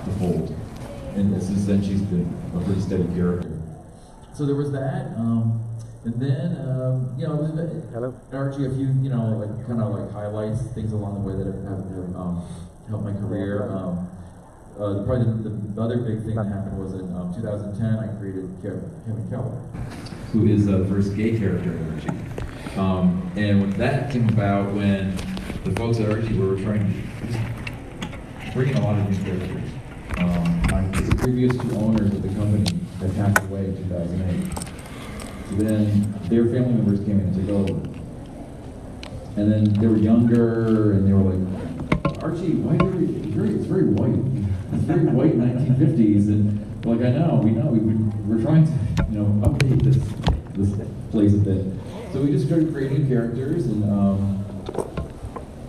to fold. And since then, she's been a pretty steady character. So there was that, and then Archie, a few like kind of like highlights, things along the way that have helped my career. Probably the other big thing that happened was in 2010, I created Kevin Keller, who is the first gay character in Archie. And when that came about, when the folks at Archie were trying to bring in a lot of new characters. The previous two owners of the company had passed away in 2008. So then their family members came in and took over. And then they were younger, and they were like, Archie, why it's very white. It's very white 1950s, and like, I know, we're trying to, update this place a bit. So we just started creating characters and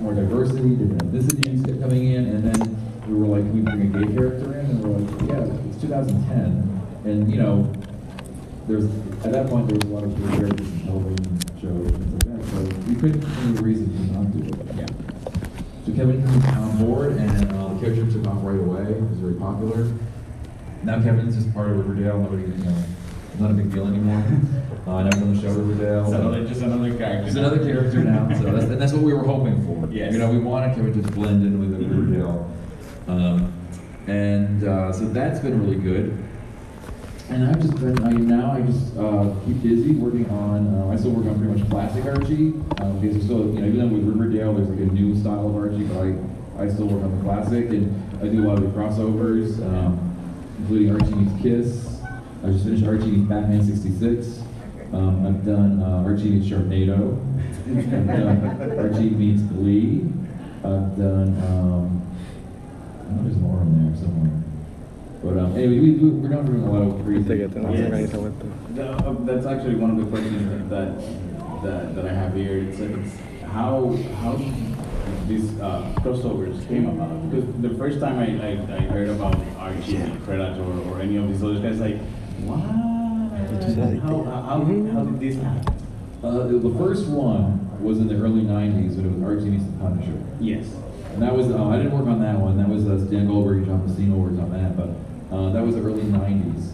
more diversity, different ethnicities kept coming in, and then we were like, can we bring a gay character in? And we're like, yeah, it's 2010, and there's at that point there was a lot of gay characters in television shows and things like that, so we couldn't see any reason to not do it. Yeah. So Kevin came on board, and the character took off right away. It was very popular. Now Kevin's just part of Riverdale. Nobody, it's not a big deal anymore. Now he's on the show Riverdale. Just another character. Just another character now. So that's what we were hoping for. Yes. We wanted Kevin to blend in with Riverdale, so that's been really good. And I've just been, I keep busy working on, I still work on pretty much classic Archie, because there's still, even though with Riverdale there's like a new style of Archie, but I still work on the classic, and I do a lot of the crossovers, including Archie Meets Kiss. I just finished Archie Meets Batman 66. I've done Archie Meets Sharknado. I've done Archie Meets Glee. I've done, I know there's more in there somewhere. But anyway, we're not doing a lot of crazy things. That's actually one of the questions that I have here. It's how these crossovers came about. Because the first time I heard about Archie, Predator, or any of these other guys, like, what? How did this happen? The first one was in the early 90s when it was Archie Meets the Punisher. Yes. And that was, I didn't work on that one. That was Dan Goldberg and John Messina worked on that, but that was the early 90s.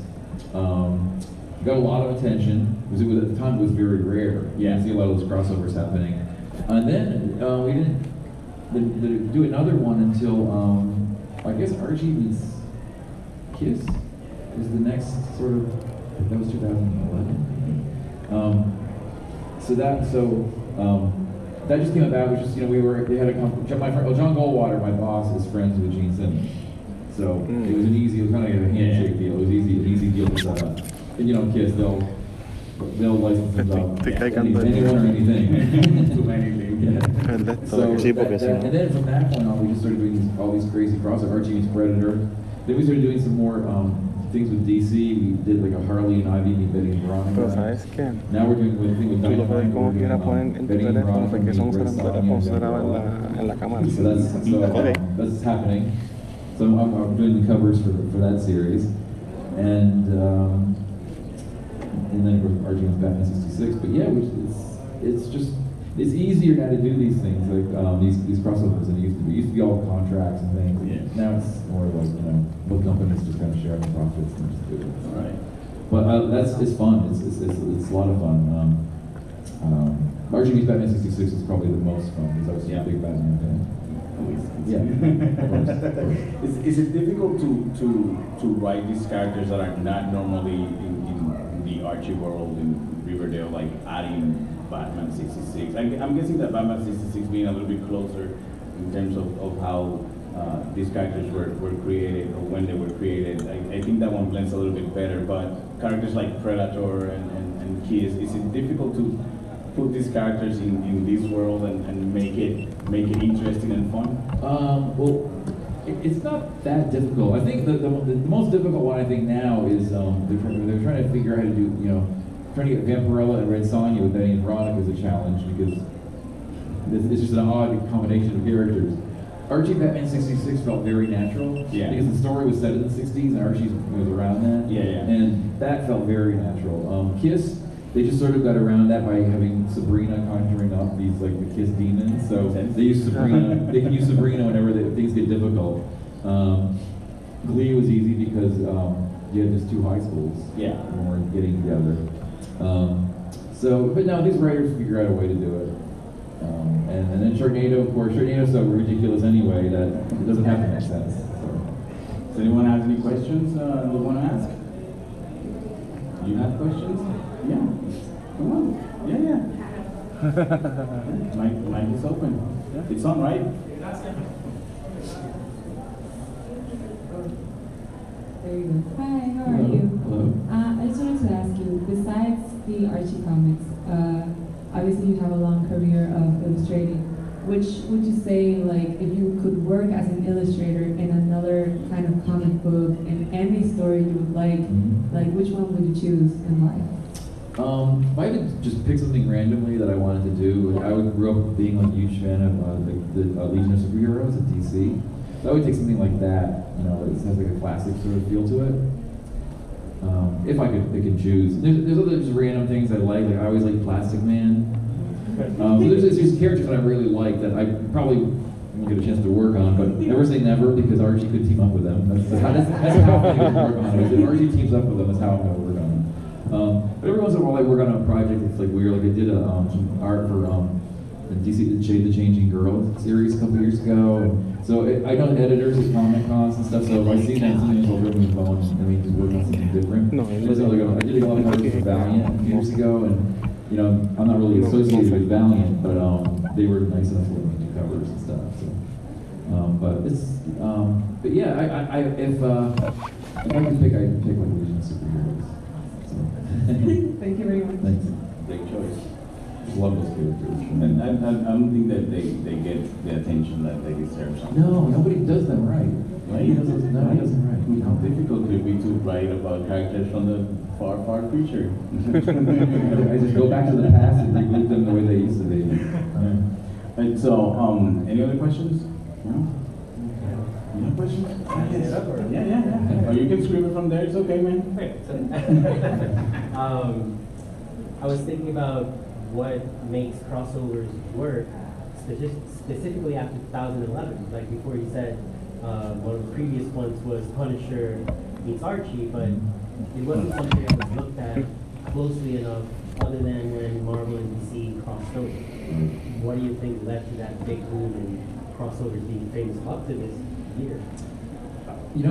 Got a lot of attention, because at the time it was very rare. You didn't see a lot of those crossovers happening. And then we didn't do another one until, I guess Archie Meets Kiss is the next sort of, that was 2011. That just came about, which is, they had a John Goldwater, my boss, is friends with Gene Simmons. So it was kind of like a handshake deal. It was an easy deal to set up. And Kiss, they'll license them up. Anyone or anything. Too many things. And then from that point on, we just started doing all these crazy crossovers. Archie Meets Predator. Then we started doing some more things with DC. We did like a Harley and Ivy meet Betty and Veronica. Now we're doing a thing with Dynamite. Como quiera ponen en tu teléfono porque son consideradas en la cámara. So that's happening. So I'm doing the covers for that series, and then of course Archie Meets Batman 66. But yeah, it's easier now to do these things like these crossovers than it used to be. It used to be all contracts and things. Yeah. Now it's more like both companies just kind of share the profits and just do it. All right. But it's fun. It's a lot of fun. Archie Meets Batman 66 is probably the most fun because I was a big Batman fan. Yeah. Of course. Is it difficult to write these characters that are not normally in the Archie world in Riverdale, like adding Batman 66? I'm guessing that Batman 66 being a little bit closer in terms of how these characters were created or when they were created. I think that one blends a little bit better, but characters like Predator and Kiss, is it difficult to put these characters in this world and make it interesting and fun? Well, it's not that difficult. I think the most difficult one I think now is they're trying to figure out how to do trying to get Vampirella and Red Sonja with Betty and Veronica is a challenge because it's just an odd combination of characters. Archie Batman 66 felt very natural because the story was set in the 60s and Archie was around that. And that felt very natural. Kiss, they just sort of got around that by having Sabrina conjuring up these like the Kiss demons. So they use Sabrina. They can use Sabrina whenever things get difficult. Glee was easy because you had just two high schools. Yeah. When we're getting together. But no, these writers figure out a way to do it. And then Sharknado, of course, Sharknado's so ridiculous anyway that it doesn't have to make sense. So. Does anyone have any questions they want to ask? You have questions? Yeah. Come on. Yeah. Mic is open. Yeah. It's on, right? There you go. Hi, how are you? Hello. I just wanted to ask you, besides the Archie comics, obviously you have a long career of illustrating. Which would you say, like, if you could work as an illustrator in another kind of comic book, in any story you would like which one would you choose and why? If I could just pick something randomly that I wanted to do, I grew up being like a huge fan of the Legion of Superheroes at DC. So I would take something like that, it has like a classic sort of feel to it. If I could pick and choose. There's other just random things I like I always like Plastic Man. So there's characters that I really like that I probably won't get a chance to work on, but never say never because Archie could team up with them. That's how I'm going to work on it. If Archie teams up with them, that's how I'm going to work on it. But every once in a while I work on a project that's like weird. Like I did some art for the DC The Changing Girl series a couple years ago. And so I know editors at Comic Cons and stuff, so if I see that something that's over my phone, just work on something different. No, I did a lot of art for Valiant years ago, and I'm not really associated with Valiant, but they were nice enough to let me do covers and stuff. So, but yeah, if I could pick, I'd pick like Legion of Superheroes. So. Thank you very much. Thanks. Great choice. Just love those characters. And I don't think that they get the attention that they deserve. No, nobody does them right. Right? He doesn't right. How difficult could it be to write about characters from the far, far future? I just go back to the past and reboot them the way they used to be. And so, any other questions? No? You have questions? Yeah. Or you can scream it from there, it's okay, man. I was thinking about what makes crossovers work, specifically after 2011. Like before you said, one of the previous ones was Punisher meets Archie, but it wasn't something that was looked at closely enough other than when Marvel and DC crossed over. What do you think led to that big boom in crossovers being famous up to this year? It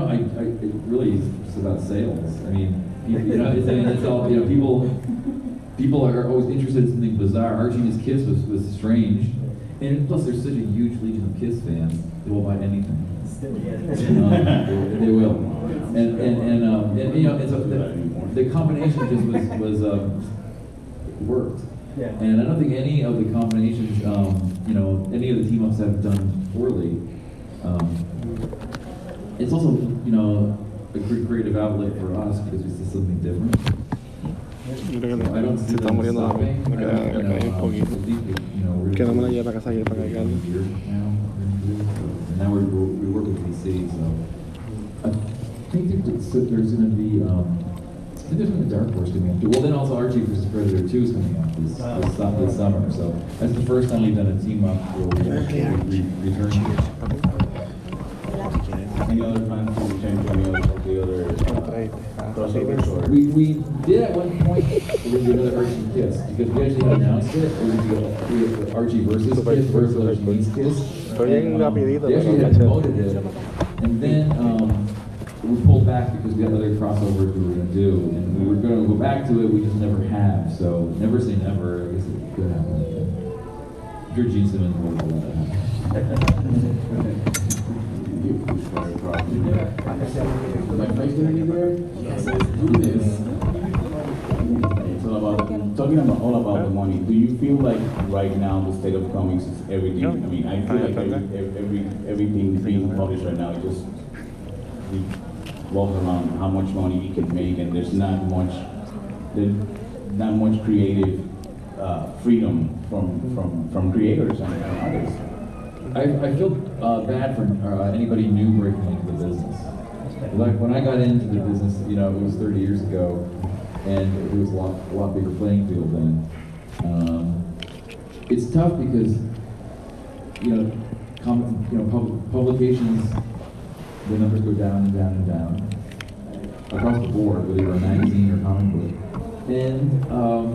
really is just about sales. I mean, it's all, people are always interested in something bizarre. Archie and his Kiss was strange. And plus there's such a huge legion of Kiss fans, they will buy anything. Still, yeah. They will. And so the combination just was worked. Yeah. And I don't think any of the combinations, any of the team ups have done poorly. It's also, a great creative outlet for us because it's just something different. Yo creo So I don't see se está them muriendo la stopping. me queda un poquito. Que no me la lleve para casa y para cargarlo. And now we work with DC, so I think there's going to be there's going to be Dark Horse coming up. Well, then also Archie vs. Predator 2 is coming out this summer. So that's the first time we've done a team up where we return. Any other plans to return to any of the other crossovers? Or? We did at one point, we're going to do another Archie Kiss, because we actually had announced it. We're going to do Archie versus Kiss versus Archie meets Kiss. Estoy rapidito, They actually had promoted it, and then we pulled back because we had other crossovers we were going to do, and we were going to go back to it, we just never have, so never say never. I guess it could happen again. I'm sure Gene Simmons will let that happen. My face doing it there? Yes. Do this. It's all about all about the money. Do you feel like right now the state of comics is everything? I mean, I feel like everything being published right now just revolves around how much money it can make, and there's not much creative freedom from creators and artists. I feel bad for anybody new breaking into the business. Like when I got into the business, it was 30 years ago, and it was a lot bigger playing field then. It's tough because publications the numbers go down and down and down across the board, whether you're a magazine or comic book. And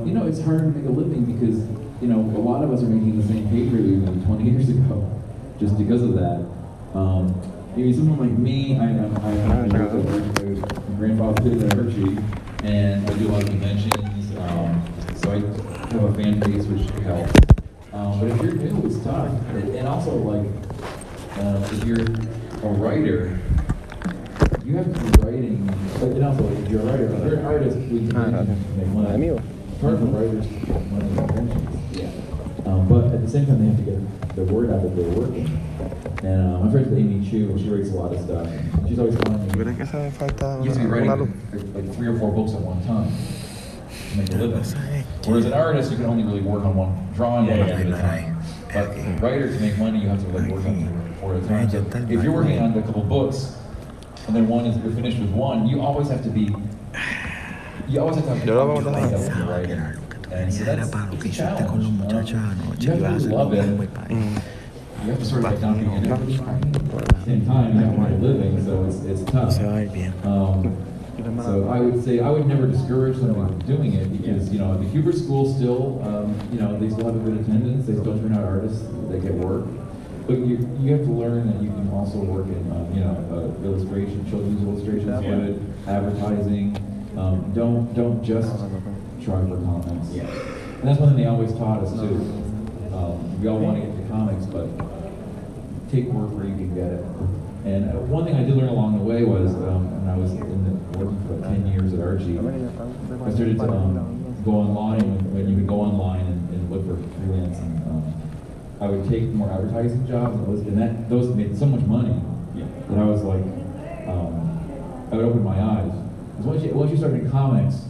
you know, it's harder to make a living because you know a lot of us are making the same pay per view than 20 years ago, just because of that. Maybe someone like me, I'm a grandfather did an Archie, and I do a lot of conventions, so I have a fan base which helps. But if you're new, it's tough. And also, like, if you're a writer, you have to be writing. And also, if you're a writer, if you're an artist, we can make money. Part of the writers make money in conventions. Yeah. But at the same time, they have to get the word out that they're working. And I'm friends with Amy Chu, and she writes a lot of stuff. And she's always telling me, you have to be writing like 3 or 4 books at one time to make a living. Whereas an artist, you can only really work on one drawing at a time. But writers make money, you have to like work on 4 at a time. So if you're working on a couple books, and then you're finished with one, you always have to be, you always have to have the writing. And so that's a challenge. You have to love it. You have to sort of like not be in it at the same time, you have to make a living, so it's tough. So I would say, I would never discourage them from doing it because, you know, the Huber School still, you know, they still have a good attendance, they still turn out artists that get work. But you have to learn that you can also work in, you know, illustration, children's illustrations, good, advertising. Don't just try for comics. Yeah. And that's one thing they always taught us too. We all want to get to comics, but take work where you can get it. And one thing I did learn along the way was, when I was working for about 10 years at Archie, I started to go online, when you could go online and look for freelance, and I would take more advertising jobs, and those made so much money that I was like, I would open my eyes. Because once you start in comics,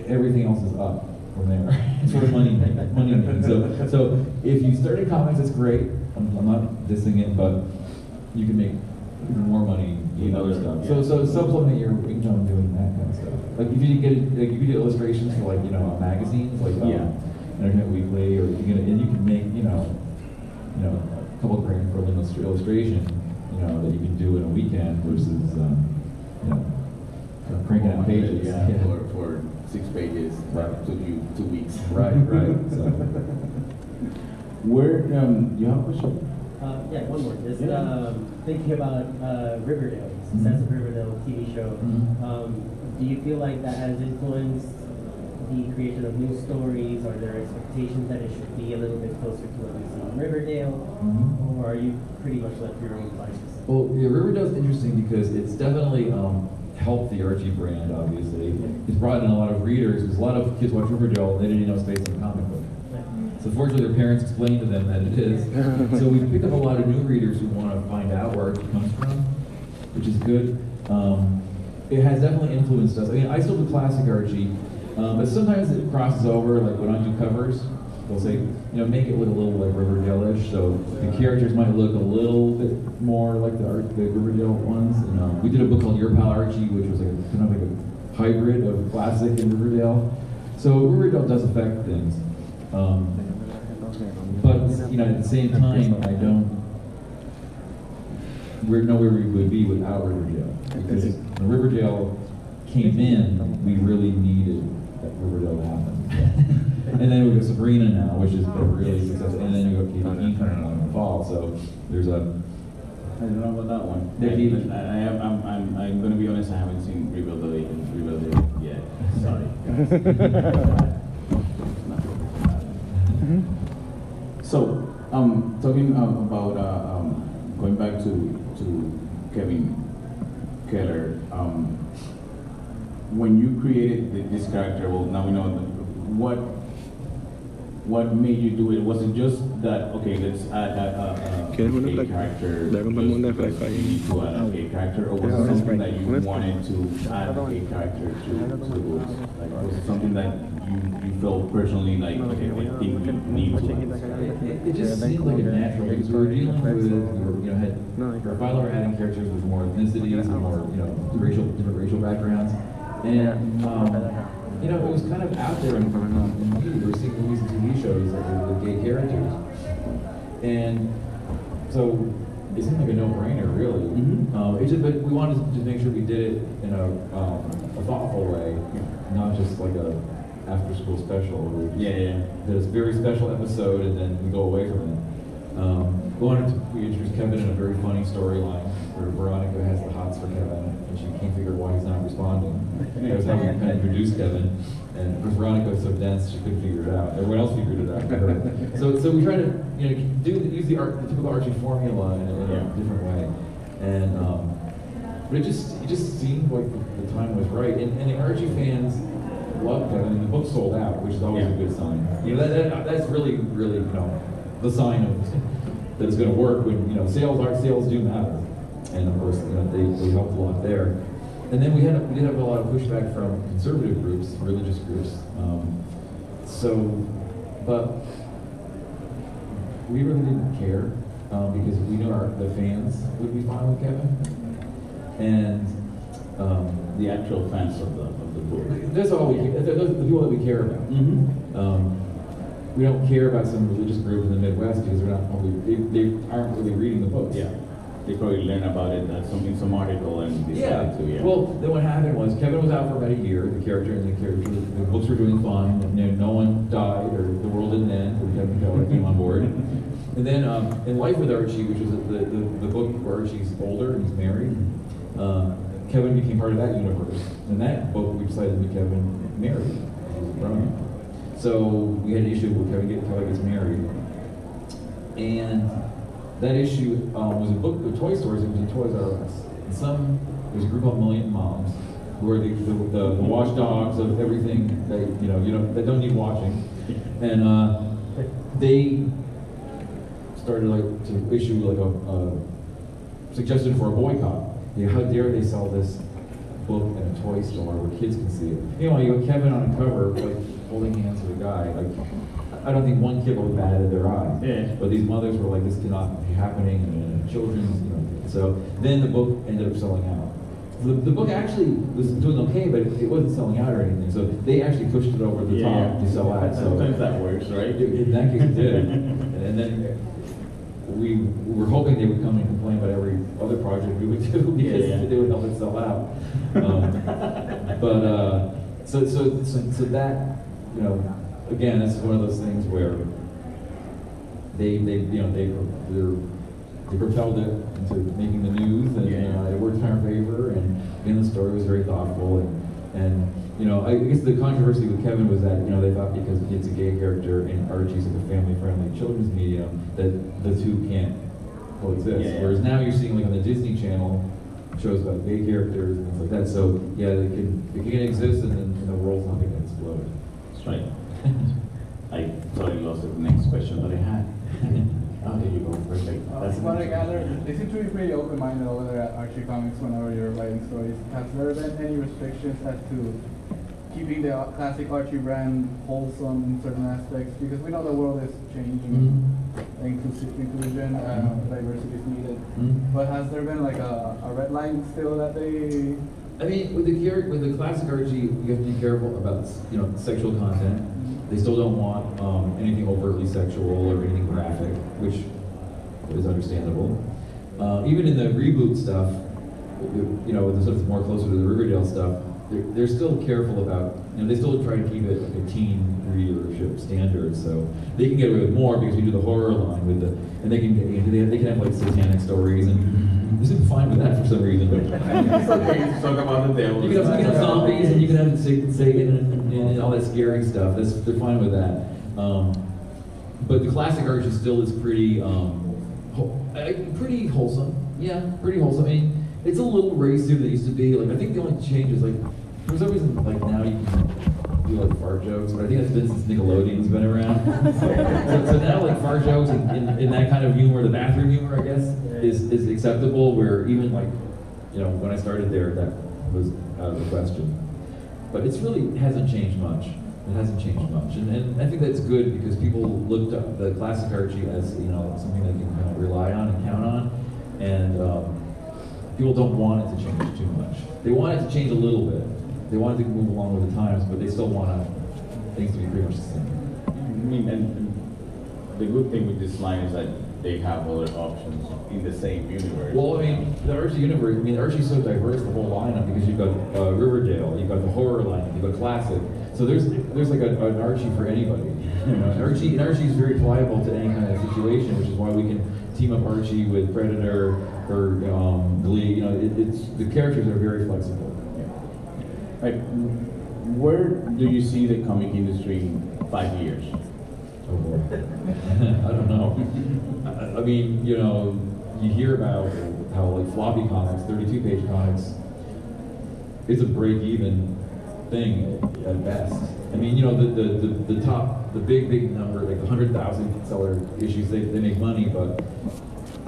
everything else is up from there. It's sort of money making. So if you start in comics, it's great. I'm not dissing it, but you can make even more money doing other stuff. So supplement your income doing that kind of stuff. Like if you you could do illustrations for like, you know, magazines like Entertainment Weekly, or and you can make you know a couple grand for an illustration, you know, that you can do in a weekend versus you know, cranking out pages. For 6 pages, took you 2 weeks. Right. So. Where you have a question? Yeah, one more. Just thinking about Riverdale, success of Riverdale TV show. Do you feel like that has influenced the creation of new stories? Are there expectations that it should be a little bit closer to what we see in Riverdale, or are you pretty much left your own devices? Well, yeah, Riverdale's interesting because it's definitely helped the Archie brand. Obviously, it's brought in a lot of readers. Because a lot of kids watch Riverdale, they didn't even know it's based on a comic book. So fortunately, their parents explained to them that it is. So we've picked up a lot of new readers who want to find out where Archie comes from, which is good. It has definitely influenced us. I mean, I still do classic Archie, but sometimes it crosses over. Like when I do covers, they'll say, you know, make it look a little like Riverdale-ish. So the characters might look a little bit more like the Riverdale ones. And, we did a book called Your Pal Archie, which was like kind of like a hybrid of classic and Riverdale. So Riverdale does affect things. But you know, at the same time, we're nowhere we would be without Riverdale. Because when Riverdale came in, we really needed that Riverdale to happen. And then we got Sabrina now, which has been really successful. And then we got Katie coming out in the fall. So there's a. I don't know about that one. I'm going to be honest. I haven't seen Riverdale yet. Sorry. So, talking about going back to Kevin Keller, when you created this character, well, now we know what made you do it. Was it just that let's add a character? Just because you need to add a gay character, or was it something that you wanted to add a gay character to the books? Like, was it something that you felt personally like, okay, I think we need to add this character? It just seemed like a natural because we were dealing with, our finally were adding characters with more ethnicities and more, different racial backgrounds, and you know, it was kind of out there in we were seeing movies and TV shows like with gay characters, and so it seemed like a no-brainer, really. It's just, but we wanted to make sure we did it in a thoughtful way, not just like a after-school special. Where we did a very special episode and then we go away from it. We introduced Kevin in a very funny storyline where Veronica has the hots for Kevin and she can't figure out why he's not responding. That was how we kind of introduced Kevin. And because Veronica was so dense, she couldn't figure it out. Everyone else figured it out. So we try to use the typical Archie formula in a different way. And but it just seemed like the time was right. And the Archie fans loved it. I mean, the book sold out, which is always a good sign. That's really the sign of that it's going to work when sales do matter. And of course they helped a lot there. And then we did have a lot of pushback from conservative groups, religious groups. But we really didn't care because we knew the fans would be fine with Kevin, and the actual fans of the book. That's all we. Those are the people that we care about. We don't care about some religious group in the Midwest because they aren't really reading the books. Yeah. They probably learn about it in some article and decided to. Well, then what happened was Kevin was out for about a year. The books were doing fine. And, no one died or the world didn't end. And Kevin Keller came on board. And then in Life with Archie, which is the book where Archie's older and he's married, Kevin became part of that universe. In that book, we decided to make Kevin married. He was grown. So we had an issue where Kevin gets married, and that issue was a book of toy stores. It was in Toys R Us. And there's a group called Million Moms, who are the watchdogs of everything that don't need watching, and they started to issue a suggestion for a boycott. How dare they sell this book in a toy store where kids can see it? You got Kevin on a cover holding hands with a guy. I don't think one kid would batted their eye. Yeah. But these mothers were like, this cannot be happening, and children's, So then the book ended up selling out. The book actually was doing okay, but it wasn't selling out or anything. So they actually pushed it over the top to sell out. Sometimes that works, right? In that case, it did. And then we were hoping they would come and complain about every other project we would do because they would help it sell out. So that, again, it's one of those things where they propelled it into making the news, and it worked in our favor. And again, the story was very thoughtful, and I guess the controversy with Kevin was that they thought because it's a gay character and Archie's like a family-friendly children's medium that the two can't coexist. Whereas now you're seeing on the Disney Channel shows about gay characters and things like that. So they can exist, and then the world's not going to explode. That's right. I totally lost the next question that I had. Oh, there you go. Perfect. That's what I gather, they seem to be pretty open-minded over there at Archie Comics whenever you're writing stories. Has there been any restrictions as to keeping the classic Archie brand wholesome in certain aspects? Because we know the world is changing, inclusion, diversity is needed. But has there been a red line still that they... I mean, with the classic Archie, you have to be careful about sexual content. They still don't want anything overtly sexual or anything graphic, which is understandable. Even in the reboot stuff, the stuff that's more closer to the Riverdale stuff, they're still careful about, they still try to keep it like a teen readership standard, so they can get away with more because we do the horror line and they can have satanic stories, and we seem fine with that for some reason. Talk about the devil. You can have zombies, and you can have Satan and all that scary stuff. They're fine with that. But the classic Archie still is pretty wholesome. Yeah, pretty wholesome. I mean, it's a little racier than it used to be. I think the only change is for some reason now you can do fart jokes, but I think that's been since Nickelodeon's been around. so now fart jokes in that kind of humor, the bathroom humor, I guess, is acceptable. Where even when I started there, that was out of the question. But it's really hasn't changed much. It hasn't changed much, and I think that's good because people looked up the classic Archie as something they can kind of rely on and count on, and people don't want it to change too much. They want it to change a little bit. They want it to move along with the times, but they still want things to be pretty much the same. I mean, and the good thing with this line is that they have other options. in the same universe. Well, I mean, the Archie universe, I mean, Archie's so diverse, the whole lineup, because you've got Riverdale, you've got the horror lineup, you've got classic. So there's like an Archie for anybody. You know, and Archie's very pliable to any kind of situation, which is why we can team up Archie with Predator or Glee. You know, it's the characters are very flexible. Like, where do you see the comic industry in 5 years? Oh boy. I don't know. I mean, you know, you hear about how like floppy comics, 32-page comics, it's a break-even thing at best. I mean, you know, the top, the big number, like the 100,000 seller issues, they make money, but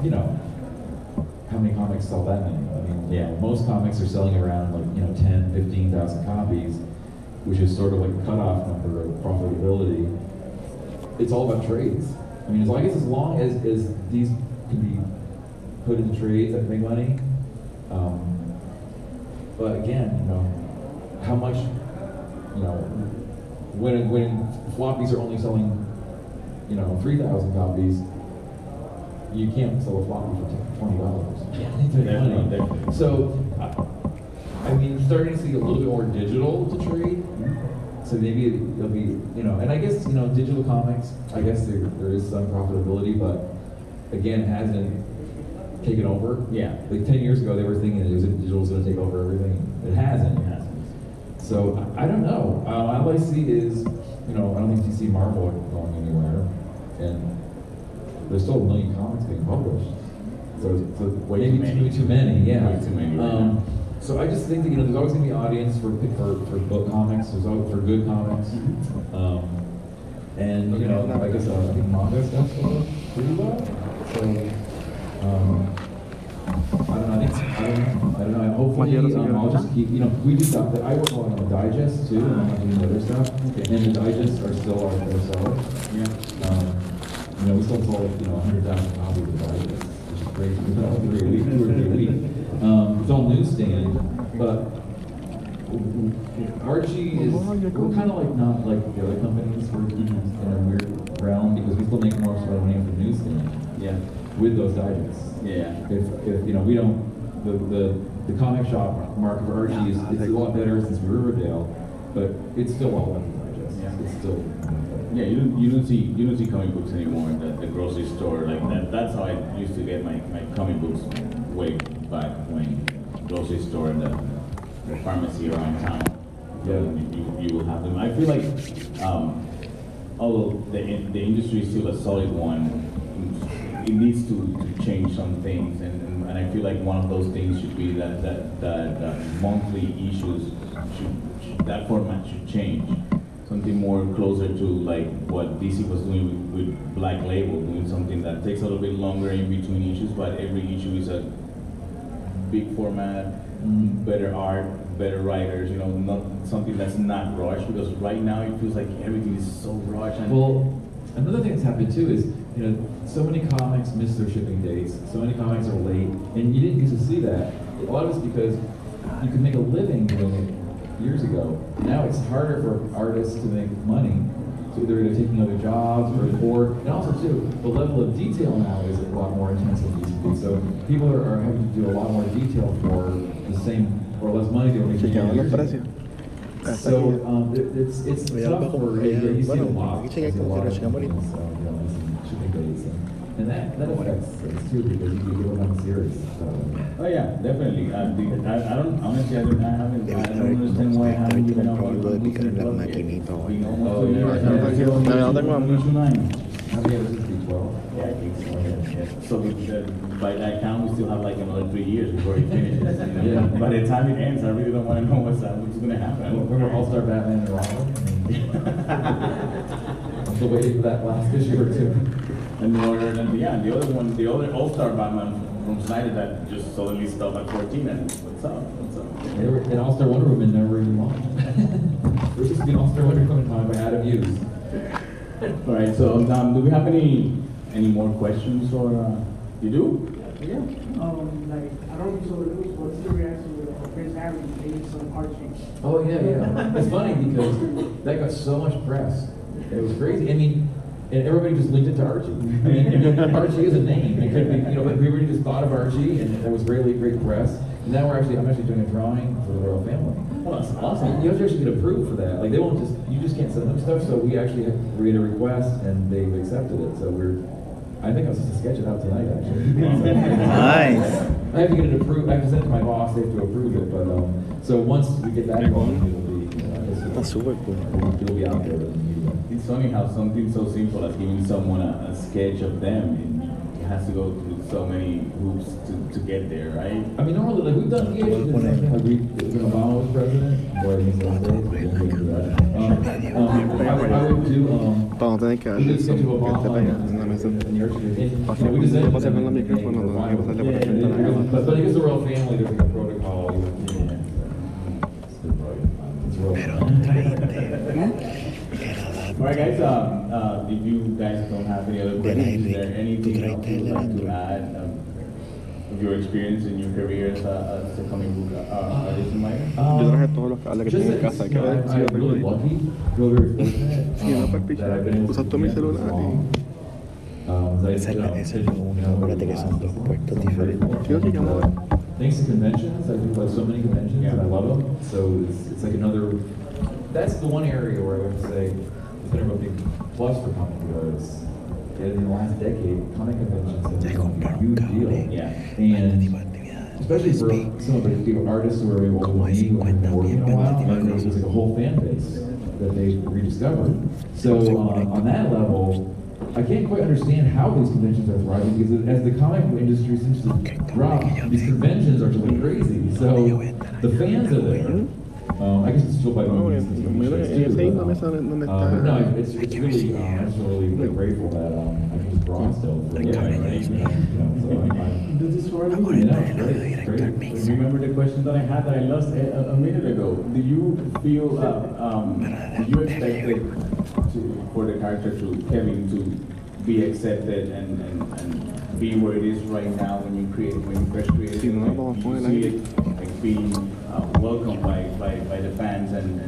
you know, how many comics sell that many? I mean, yeah, most comics are selling around like, you know, 10, 15,000 copies, which is sort of like a cutoff number of profitability. It's all about trades. I mean, as long as these can be put into trades that make money, but again, you know, how much, you know, when floppies are only selling, you know, 3,000 copies, you can't sell a floppy for $20. Definitely. So, I mean, starting to see a little bit more digital to trade. So maybe it'll be, you know, and I guess, you know, digital comics, I guess there is some profitability, but again, hasn't taken over. Yeah. Like 10 years ago, they were thinking that digital was going to take over everything. It hasn't. So I don't know. All I see is, you know, I don't think DC Marvel are going anywhere, and there's still 1 million comics being published. So Way too many, yeah. Way too many right now. So I just think that, you know, there's always going to be an audience for book comics. There's always for good comics, and you know, I guess I think manga stuff's going pretty well. So I don't know. And hopefully, I'll just keep. You know, we do stuff that I work on the digest too, and I'm not doing other stuff. And the digests are still our bestseller. Yeah. You know, we still sold 100,000 copies of the digest, which is crazy. It's all 3 weeks, 2 or 3 weeks. It's all newsstand, but Archie is, we're kind of like not like the other companies. We're in a weird realm because we still make more money from the newsstand. Yeah. With those digests. Yeah. If you know, we don't, the comic shop market for Archie is it's a lot better since Riverdale, but it's still all about the digest. Yeah. It's still. Yeah, you don't see comic books anymore at the grocery store like that. That's how I used to get my comic books way back when grocery store and the pharmacy around town. Yeah, you will have them. I feel like although the industry is still a solid one, it needs to change some things, and I feel like one of those things should be that monthly issues that format should change. Something more closer to like what DC was doing with Black Label, doing something that takes a little bit longer in between issues, but every issue is a big format, better art, better writers, you know, not something that's not rushed, because right now it feels like everything is so rushed. And well, another thing that's happened too is, you know, so many comics miss their shipping dates, so many comics are late, and you didn't get to see that. A lot of it's because you could make a living doing it years ago. Now it's harder for artists to make money, so either they're taking other jobs or and also too, the level of detail now is a lot more intense than it used to be. So people are having to do a lot more detail for the same or less money they were making years ago. So it's tough for you see a lot. You see a lot of shipping dates and that affects things too because you can go on series. oh yeah, definitely. I don't honestly. I don't understand why I haven't given up on Disney Plus yet. Being almost 2 years. How many ever since 12? Yeah, I think so. Yeah. So by that count, we still have like another 3 years before it finishes. Yeah. By the time it ends, I really don't want to know what's going to happen. Remember All-Star Batman and Robin? I'm still waiting for that last issue or two. And the other All-Star Batman from Snyder that just suddenly stopped at 14. And what's up? And All-Star Wonder Woman never even launched. There was just an All-Star Wonder Woman time by Adam Hughes. All right. So do we have any more questions or you do? Yeah. Like I don't know if you saw the news. What's the reaction of Prince Harry getting some Archie? Oh yeah. It's funny because that got so much press. It was crazy. I mean, And everybody just linked it to Archie. I mean, Archie is a name. It could be, you know, but we really just thought of Archie, and that was really great press. And now I'm actually doing a drawing for the royal family. Well, that's awesome. You have to actually get approved for that. Like, they won't just, you just can't send them stuff. So we actually made a request, and they've accepted it. So I think I was supposed to sketch it out tonight, actually. Nice. I have to get it approved. I have to send it to my boss. They have to approve it. But so once we get that going, it'll be, Está súper cool. it'll be out there. It's funny how something so simple as giving someone a sketch of them, it has to go through so many hoops to get there, right? I mean, normally, like, we've done, we actually did something like when Obama was president. Boy, he's so great. I would do, Vamos a tener que we darle did eso, sketch of que Obama esté pegado en la mesa. and the Archie. Pasa We just cuando did pasa con el something micrófono, no hay que pasarle por la frente a la cámara. But I guess the royal family, there's like a protocol. It's royal. All right, guys. If you guys don't have any other questions, is there anything else you'd like to add of your experience in your career as a comic book artist and writer? Yo traje todos los cables que Just tengo en that casa, que a ver si I'm yo tengo really ahí. lucky, feel very fortunate. Sí, no practicar. that I've been able to Usas tú mi do this celular long. Esa es una, acuérdate que son dos puertos diferentes. Sí, ok, que vamos a ver. Thanks to conventions, I do like so many conventions and I love them. So it's like another, that's the one area where I would say it's been a real big plus for comic book artists. In the last decade, comic conventions have been a huge deal. Yeah. And especially for some of the artists who are able to meet who have been working a while, and there's like a whole fan base that they rediscovered. So on that level, I can't quite understand how these conventions are thriving because as the comic book industry seems to drop, these conventions are just like crazy. So the fans are there. I guess it's still by No, movies mira, en esa misma mesa donde está. but no, it's really, I'm just really grateful that I can just draw still. For This is for me. You know, it's great. Remember the question that I had that I lost a minute ago? Do you feel, did you expect it for the character Kevin to be accepted and be where it is right now when you first created Sí, it? no, vamos a Do you poner see ahí. it like being welcomed by the fans and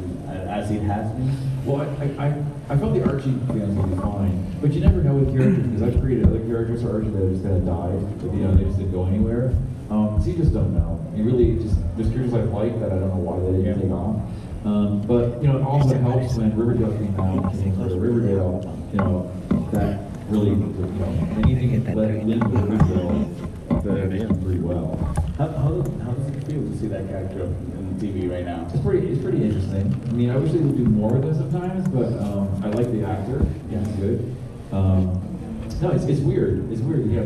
as it has been? Well, I felt the Archie fans would be fine, but you never know with characters because I've created other characters for Archie that have just kind of died, but you know, they just didn't go anywhere. So you just don't know. You really there's characters I like that I don't know why they didn't take off. But you know, it also helps when Riverdale came out, Riverdale, you know, that really, you know, anything that led into Riverdale did pretty well. How does it feel to see that character on TV right now? It's pretty interesting. I mean, I wish they would do more of this sometimes, but I like the actor. Yeah, he's good. No, it's weird. It's weird. Yeah,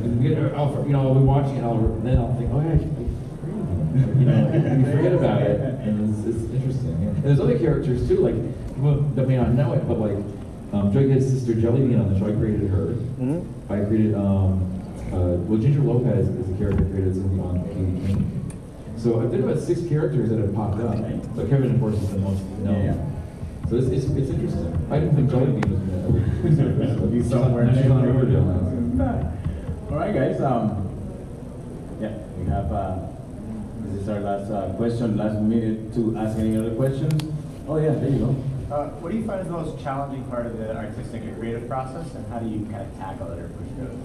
I'll be watching it, and then I'll think, oh yeah, you know, and you forget about it, and it's interesting. And there's other characters too, like people that may not know it, but like Joy had sister Jellybean on the show. I created her. I created well, Ginger Lopez is a character created something on Katie King. So I've done about 6 characters that have popped up. So Kevin, of course, is the most known. Yeah. So it's interesting. I didn't think Jellybean was going to Be somewhere she's on near Riverdale now. All right, guys. Yeah, we have. This is our last question. Last minute to ask any other questions. Oh yeah, there you go. What do you find is the most challenging part of the artistic and creative process, and how do you kind of tackle it or push through it?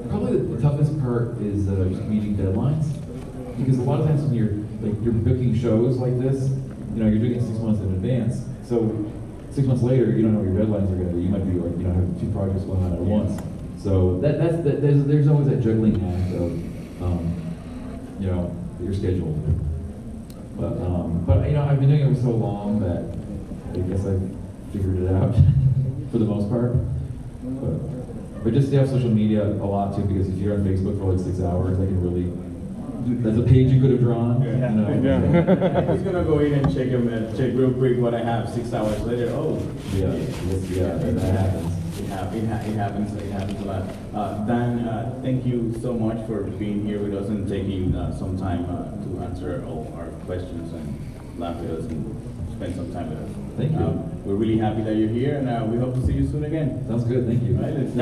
Probably the toughest part is just meeting deadlines, because a lot of times when you're booking shows like this, you know, you're doing it 6 months in advance. So 6 months later, you don't know what your deadlines are going to be. You might be like, you know, have 2 projects going on at once. So there's always that juggling act of, you know, your schedule. But you know, I've been doing it for so long that I guess I've figured it out for the most part. But just stay off social media a lot too, because if you're on Facebook for like 6 hours, that can really, that's a page you could have drawn. Yeah. You know? He's gonna go in and check real quick what I have 6 hours later. Oh, Yeah, that happens. It happens a lot. Dan, thank you so much for being here with us and taking some time to answer all our questions and laugh with us and spend some time with us. Thank you. We're really happy that you're here, and we hope to see you soon again. Sounds good, thank you. All right, let's